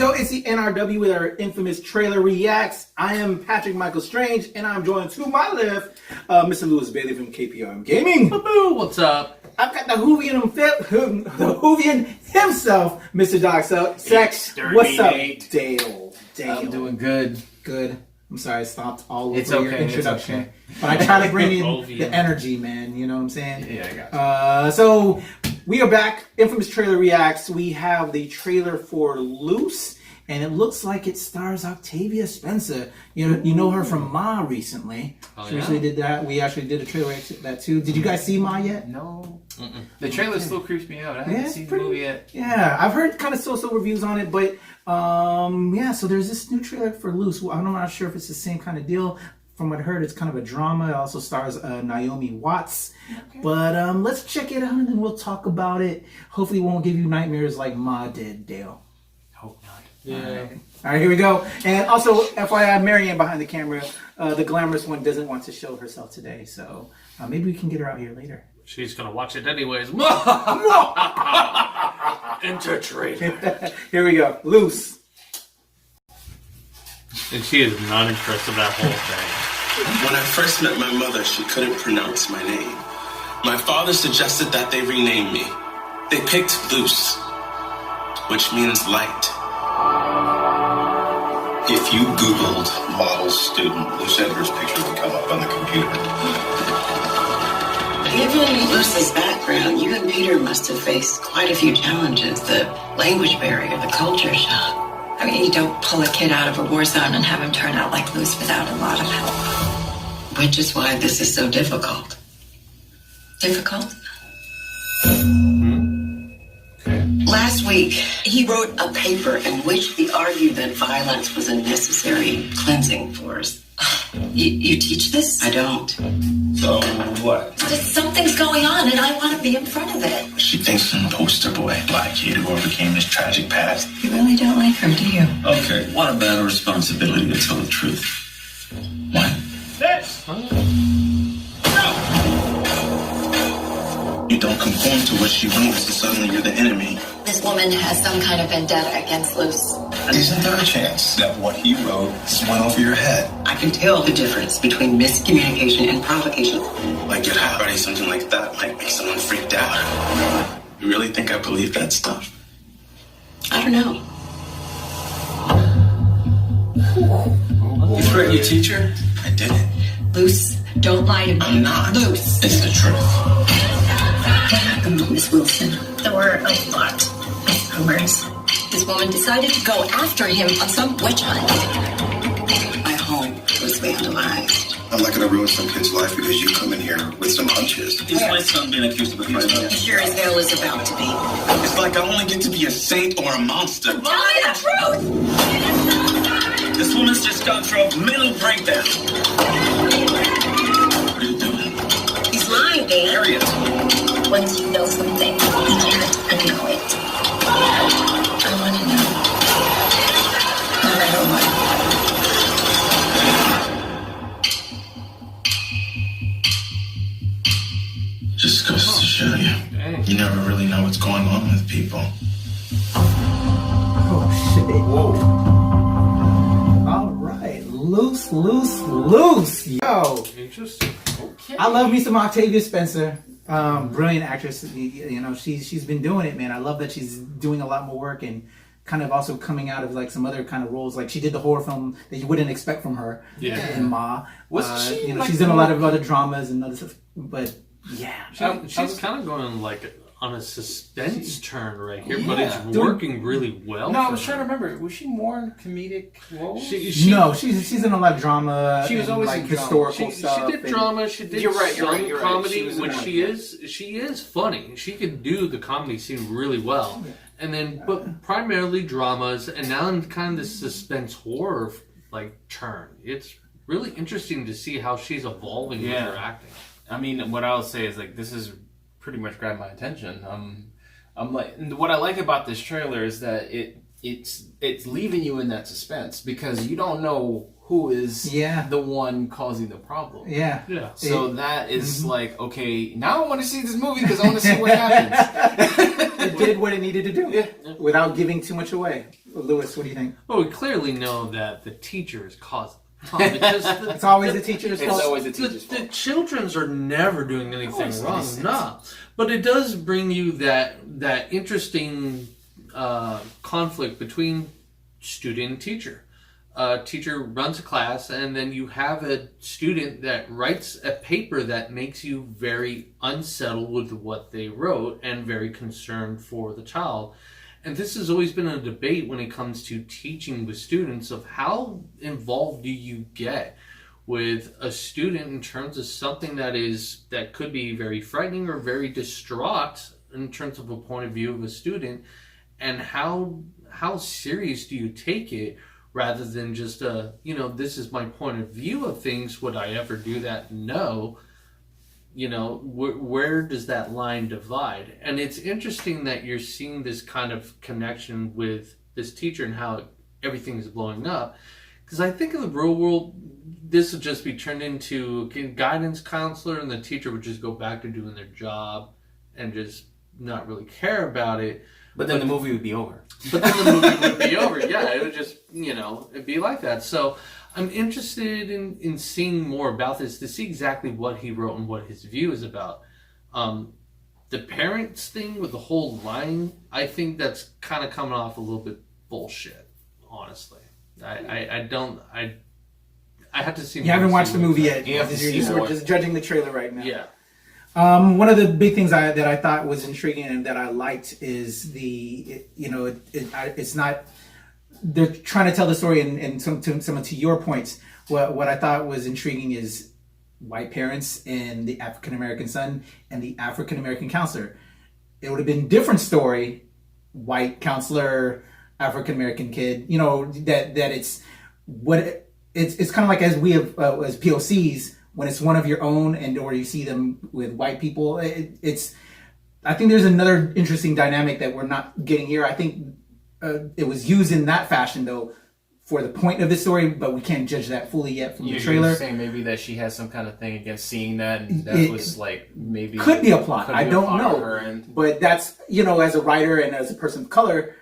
go. It's the NRW with our infamous trailer reacts. I am Patrick Michael Strange, and I'm joined to my left, Mr. Luce Bailey from KPRM Gaming. What's up? I've got the Whovian himself, Mr. Doc Sex. What's up, Dale? I'm doing good. Good. I'm sorry I stopped all over it's okay, your introduction. It's okay. But I try to bring in the energy, man. You know what I'm saying? Yeah, I got you. So we are back. Infamous trailer reacts. We have the trailer for Luce, and it looks like it stars Octavia Spencer. You know her from Ma recently. She recently did that. We actually did a trailer react that too. Did you guys see Ma yet? No. The trailer still creeps me out. I haven't seen the movie yet. Yeah, I've heard kind of so-so reviews on it, but so there's this new trailer for Luce. I'm not sure if it's the same kind of deal. From what I heard, it's kind of a drama. It also stars Naomi Watts. Okay. But let's check it out and then we'll talk about it. Hopefully it won't give you nightmares like Ma did, Dale. Hope not. Yeah. All right, here we go. And also, FYI, Marianne behind the camera, the glamorous one, doesn't want to show herself today. So maybe we can get her out here later. She's going to watch it anyways. Enter trailer. Here we go. Luce. And she is not impressed with that whole thing. When I first met my mother, she couldn't pronounce my name. My father suggested that they rename me. They picked Luce, which means light. If you Googled model student, Luce Edgar's picture would come up on the computer. Given Luce's background, you and Peter must have faced quite a few challenges. The language barrier, the culture shock. I mean, you don't pull a kid out of a war zone and have him turn out like Luce without a lot of help. Which is why this is so difficult. Difficult? Okay. Last week, he wrote a paper in which he argued that violence was a necessary cleansing force. You teach this? I don't. So what? Something's going on and I want to be in front of it. She thinks some poster boy, black kid who overcame his tragic past. You really don't like her, do you? Okay, what about a responsibility to tell the truth? What? This! You don't conform to what she wants, and suddenly you're the enemy. This woman has some kind of vendetta against Luce. Isn't there a chance that what he wrote just went over your head? I can tell the difference between miscommunication and provocation. Like you're writing something like that might make someone freaked out. You really think I believe that stuff? I don't know. You threatened your teacher? I didn't. Luce, don't lie to me. I'm not. Luce. It's the truth. What happened, Miss Wilson? There were a lot of rumors. This woman decided to go after him on some witch hunt. My home was vandalized. I'm not gonna ruin some kid's life because you come in here with some hunches. Is my son being accused of a crime? Sure as hell is about to be. It's like I only get to be a saint or a monster. Tell me the truth! This woman's just gone through a mental breakdown. What are you doing? He's lying, Dan. There he is. Once you know something, you can't unknow it. I want to know. No matter what. Just goes to show you. Dang. You never really know what's going on with people. Oh, shit. Whoa. All right. Luce. Yo. Interesting. Okay. I love me some Octavia Spencer. Brilliant actress. You know, she's been doing it, man. I love that she's doing a lot more work and kind of also coming out of like some other kind of roles. Like she did the horror film that you wouldn't expect from her in Ma. Wasn't she? You know, she's done a lot of other dramas and other stuff. But yeah, She's kind of going like on a suspense turn right here, but it's working really well. No, I was trying to remember. Was she more in comedic roles? No, she's in a lot of drama. She was always like in historical stuff. She did drama. She did You're right, comedy. She When she is funny. She can do the comedy scene really well. And then, but primarily dramas, and now in kind of this suspense horror like turn. It's really interesting to see how she's evolving with her acting. I mean, what I'll say is like this is pretty much grabbed my attention. I'm like, what I like about this trailer is that it's leaving you in that suspense because you don't know who is the one causing the problem. Yeah. So that is like, okay, now I want to see this movie because I want to see what happens. It did what it needed to do without giving too much away. Lewis, what do you think? Well, we clearly know that the teacher is causing the problem because It's always the teacher's It's fault. always the teacher's the fault. children's are never doing anything Oh, wrong. it's- No, but it does bring you that interesting conflict between student and teacher. Teacher runs a class, and then you have a student that writes a paper that makes you very unsettled with what they wrote and very concerned for the child. And this has always been a debate when it comes to teaching with students of how involved do you get with a student in terms of something that could be very frightening or very distraught in terms of a point of view of a student, and how serious do you take it rather than just this is my point of view of things, would I ever do that? No. Where does that line divide? And it's interesting that you're seeing this kind of connection with this teacher and how everything's blowing up. Because I think in the real world, this would just be turned into a guidance counselor, and the teacher would just go back to doing their job and just not really care about it. But then the movie would be over. But then the movie would be over. Yeah, it would just, it'd be like that. So I'm interested in seeing more about this to see exactly what he wrote and what his view is about. The parents thing with the whole lying, I think that's kind of coming off a little bit bullshit, honestly. I have to see. You haven't watched the movie yet. You have to see We're more. just judging the trailer right now. Yeah. One of the big things that I thought was intriguing and that I liked is it's not, they're trying to tell the story and some to your points. What I thought was intriguing is white parents and the African American son and the African American counselor. It would have been a different story, white counselor, African American kid. That it's what it's kind of like as we have as POCs. When it's one of your own or you see them with white people, I think there's another interesting dynamic that we're not getting here. I think it was used in that fashion though for the point of the story, but we can't judge that fully yet from the trailer. You're saying maybe that she has some kind of thing against seeing that, and that was like maybe could be a plot. I don't on know, her end. but that's as a writer and as a person of color,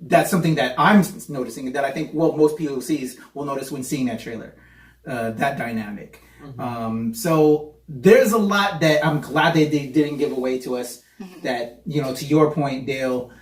that's something that I'm noticing that I think most POCs will notice when seeing that trailer, that dynamic. Mm-hmm. So there's a lot that I'm glad they didn't give away to us. That to your point, Dale,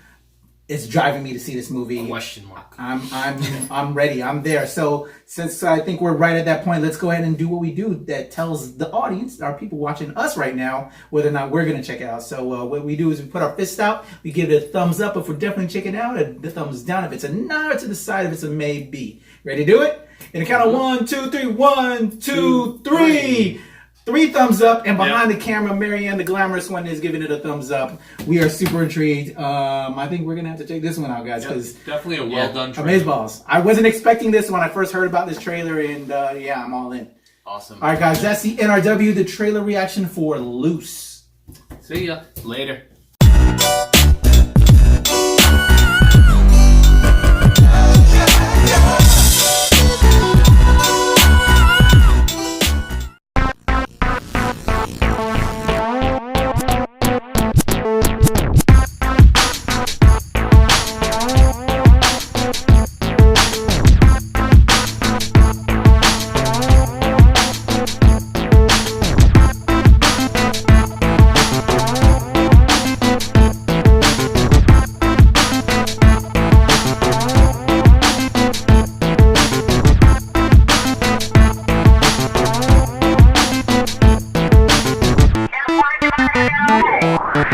it's driving me to see this movie. Question mark. I'm ready. I'm there. So since I think we're right at that point, let's go ahead and do what we do that tells the audience, our people watching us right now, whether or not we're going to check it out. So what we do is we put our fist out, we give it a thumbs up if we're definitely checking it out, and the thumbs down if it's a nod to the side, if it's a maybe. Ready to do it? In a count of 1, 2, 3. 1, 2, 3. 3 thumbs up, and behind the camera, Marianne, the glamorous one, is giving it a thumbs up. We are super intrigued. I think we're gonna have to check this one out, guys, because Definitely a well done trailer. amazeballs. I wasn't expecting this when I first heard about this trailer, and I'm all in. Awesome. All right, guys, that's the NRW, the trailer reaction for Luce. See ya. Later.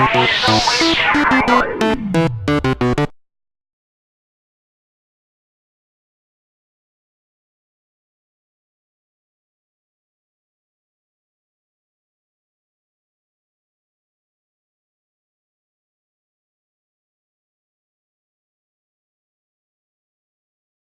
Thank you.